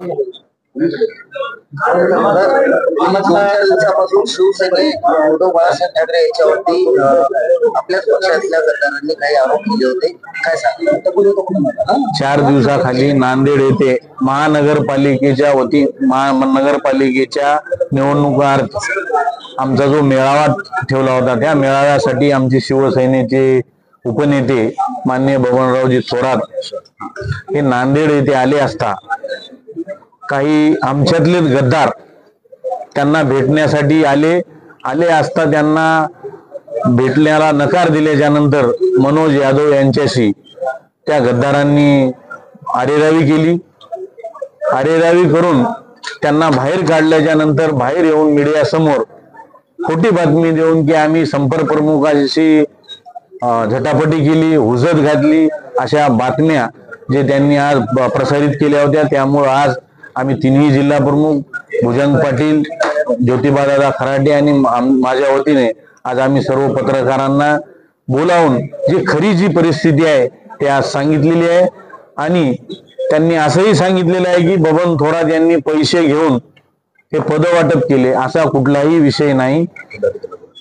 दोन-चार दिवसापासून शिवसैनिक उद्धव बाळासाहेब ठाकरे यांच्यावरती आपल्याच पक्षातल्या गद्दारांनी काही आरोप केले होते. काय सांगा? 4 दिवसाखाली नांदेड येथे महानगरपालिकेच्या नगरपालिकेच्या निवडणुकार्थ आमचा जो मेळावा ठेवला होता, त्या मेळाव्यासाठी आमचे शिवसेनेचे उपनेते माननीय बबनरावजी थोरात हे नांदेड येथे आले असता काही आमच्यातलेच गद्दार त्यांना भेटण्यासाठी आले असता त्यांना भेटण्याला नकार दिल्याच्या नंतर मनोज यादव यांच्याशी त्या गद्दारांनी आरेरावी केली. आरेरावी करून त्यांना बाहेर काढल्याच्या नंतर बाहेर येऊन मीडिया समोर खोटी बातमी देऊन की आम्ही संपर्क प्रमुखाशी झटापटी केली, हुज्जत घातली, अशा बातम्या जे त्यांनी आज प्रसारित केल्या होत्या. त्यामुळे आज आम्ही तिन्ही जिल्हा प्रमुख भुजंग पाटील, ज्योतिबादादा खराटे आणि माझ्या वतीने आज आम्ही सर्व पत्रकारांना बोलावून जी परिस्थिती आहे ते आज सांगितलेली आहे. आणि त्यांनी असंही सांगितलेलं आहे की बबन थोरात यांनी पैसे घेऊन हे पदवाटप केले, असा कुठलाही विषय नाही.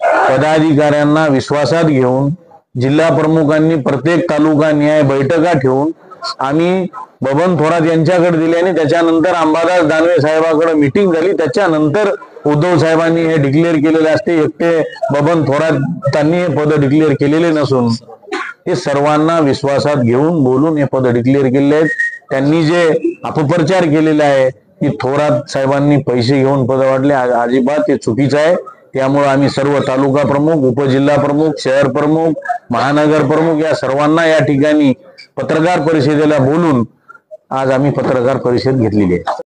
पदाधिकाऱ्यांना विश्वासात घेऊन जिल्हा प्रमुखांनी प्रत्येक तालुका न्याय बैठका ठेवून आम्ही बबन थोरात यांच्याकडे दिले आणि त्याच्यानंतर अंबादास दानवे साहेबांकडे मीटिंग झाली. त्याच्यानंतर उद्धव साहेबांनी हे डिक्लेअर केलेले असते. एकटे बबन थोरातांनी हे पद डिक्लेअर केलेले नसून हे सर्वांना विश्वासात घेऊन बोलून हे पद डिक्लेअर केलेले आहेत. त्यांनी जे अपप्रचार केलेला आहे की थोरात साहेबांनी पैसे घेऊन पद वाटले, अजिबात ते चुकीचं आहे. त्यामुळे आम्ही सर्व तालुका प्रमुख, उपजिल्हा प्रमुख, शहर प्रमुख, महानगर प्रमुख या सर्वांना या ठिकाणी पत्रकार परिषदेला बोलून आज आम्ही पत्रकार परिषद घेतलेली आहे.